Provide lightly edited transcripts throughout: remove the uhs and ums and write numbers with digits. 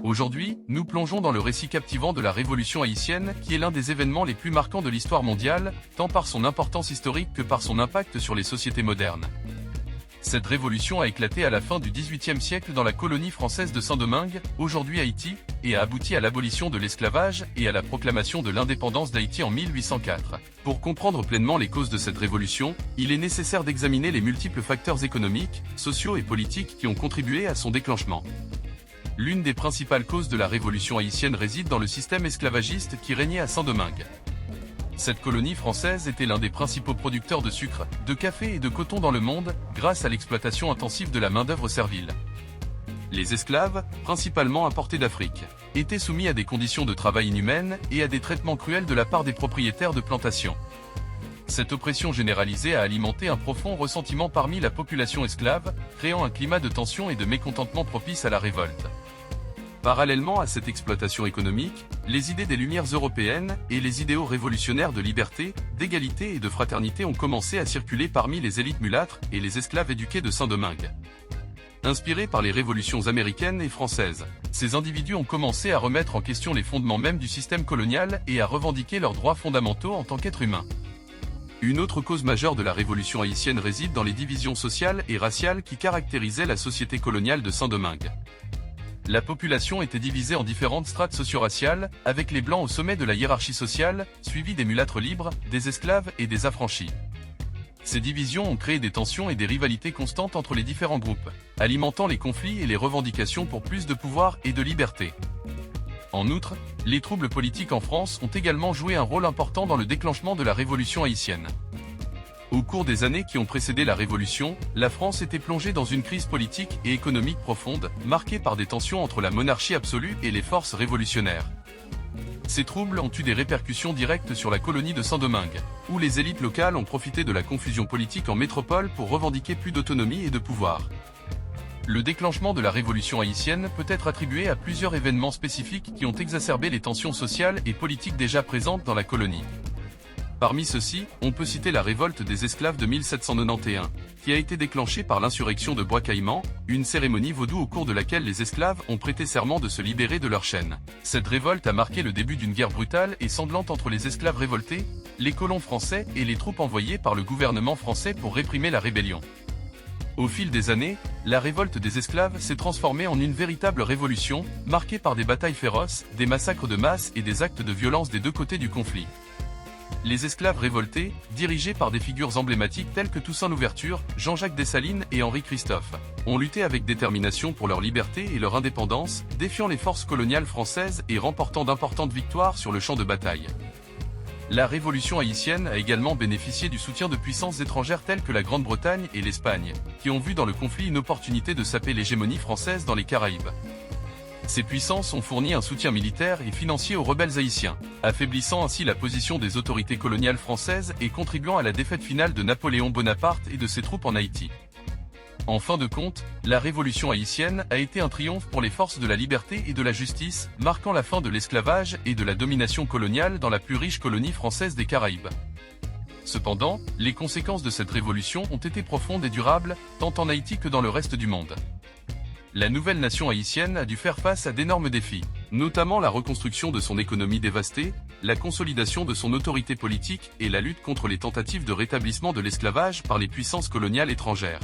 Aujourd'hui, nous plongeons dans le récit captivant de la Révolution haïtienne, qui est l'un des événements les plus marquants de l'histoire mondiale, tant par son importance historique que par son impact sur les sociétés modernes. Cette révolution a éclaté à la fin du XVIIIe siècle dans la colonie française de Saint-Domingue, aujourd'hui Haïti, et a abouti à l'abolition de l'esclavage et à la proclamation de l'indépendance d'Haïti en 1804. Pour comprendre pleinement les causes de cette révolution, il est nécessaire d'examiner les multiples facteurs économiques, sociaux et politiques qui ont contribué à son déclenchement. L'une des principales causes de la révolution haïtienne réside dans le système esclavagiste qui régnait à Saint-Domingue. Cette colonie française était l'un des principaux producteurs de sucre, de café et de coton dans le monde, grâce à l'exploitation intensive de la main-d'œuvre servile. Les esclaves, principalement importés d'Afrique, étaient soumis à des conditions de travail inhumaines et à des traitements cruels de la part des propriétaires de plantations. Cette oppression généralisée a alimenté un profond ressentiment parmi la population esclave, créant un climat de tension et de mécontentement propice à la révolte. Parallèlement à cette exploitation économique, les idées des Lumières européennes et les idéaux révolutionnaires de liberté, d'égalité et de fraternité ont commencé à circuler parmi les élites mulâtres et les esclaves éduqués de Saint-Domingue. Inspirés par les révolutions américaines et françaises, ces individus ont commencé à remettre en question les fondements même du système colonial et à revendiquer leurs droits fondamentaux en tant qu'êtres humains. Une autre cause majeure de la révolution haïtienne réside dans les divisions sociales et raciales qui caractérisaient la société coloniale de Saint-Domingue. La population était divisée en différentes strates socio-raciales, avec les Blancs au sommet de la hiérarchie sociale, suivis des mulâtres libres, des esclaves et des affranchis. Ces divisions ont créé des tensions et des rivalités constantes entre les différents groupes, alimentant les conflits et les revendications pour plus de pouvoir et de liberté. En outre, les troubles politiques en France ont également joué un rôle important dans le déclenchement de la révolution haïtienne. Au cours des années qui ont précédé la Révolution, la France était plongée dans une crise politique et économique profonde, marquée par des tensions entre la monarchie absolue et les forces révolutionnaires. Ces troubles ont eu des répercussions directes sur la colonie de Saint-Domingue, où les élites locales ont profité de la confusion politique en métropole pour revendiquer plus d'autonomie et de pouvoir. Le déclenchement de la Révolution haïtienne peut être attribué à plusieurs événements spécifiques qui ont exacerbé les tensions sociales et politiques déjà présentes dans la colonie. Parmi ceux-ci, on peut citer la révolte des esclaves de 1791, qui a été déclenchée par l'insurrection de Bois-Caïman, une cérémonie vaudou au cours de laquelle les esclaves ont prêté serment de se libérer de leurs chaînes. Cette révolte a marqué le début d'une guerre brutale et sanglante entre les esclaves révoltés, les colons français et les troupes envoyées par le gouvernement français pour réprimer la rébellion. Au fil des années, la révolte des esclaves s'est transformée en une véritable révolution, marquée par des batailles féroces, des massacres de masse et des actes de violence des deux côtés du conflit. Les esclaves révoltés, dirigés par des figures emblématiques telles que Toussaint Louverture, Jean-Jacques Dessalines et Henri Christophe, ont lutté avec détermination pour leur liberté et leur indépendance, défiant les forces coloniales françaises et remportant d'importantes victoires sur le champ de bataille. La révolution haïtienne a également bénéficié du soutien de puissances étrangères telles que la Grande-Bretagne et l'Espagne, qui ont vu dans le conflit une opportunité de saper l'hégémonie française dans les Caraïbes. Ces puissances ont fourni un soutien militaire et financier aux rebelles haïtiens, affaiblissant ainsi la position des autorités coloniales françaises et contribuant à la défaite finale de Napoléon Bonaparte et de ses troupes en Haïti. En fin de compte, la révolution haïtienne a été un triomphe pour les forces de la liberté et de la justice, marquant la fin de l'esclavage et de la domination coloniale dans la plus riche colonie française des Caraïbes. Cependant, les conséquences de cette révolution ont été profondes et durables, tant en Haïti que dans le reste du monde. La nouvelle nation haïtienne a dû faire face à d'énormes défis, notamment la reconstruction de son économie dévastée, la consolidation de son autorité politique et la lutte contre les tentatives de rétablissement de l'esclavage par les puissances coloniales étrangères.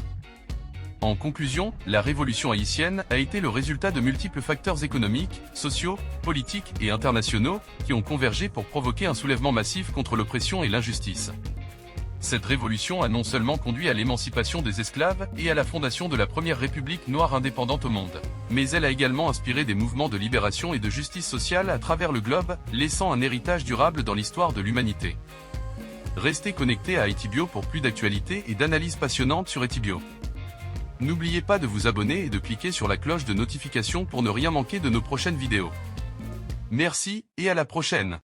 En conclusion, la révolution haïtienne a été le résultat de multiples facteurs économiques, sociaux, politiques et internationaux qui ont convergé pour provoquer un soulèvement massif contre l'oppression et l'injustice. Cette révolution a non seulement conduit à l'émancipation des esclaves et à la fondation de la première république noire indépendante au monde, mais elle a également inspiré des mouvements de libération et de justice sociale à travers le globe, laissant un héritage durable dans l'histoire de l'humanité. Restez connectés à Haïtibio pour plus d'actualités et d'analyses passionnantes sur Haïtibio. N'oubliez pas de vous abonner et de cliquer sur la cloche de notification pour ne rien manquer de nos prochaines vidéos. Merci et à la prochaine.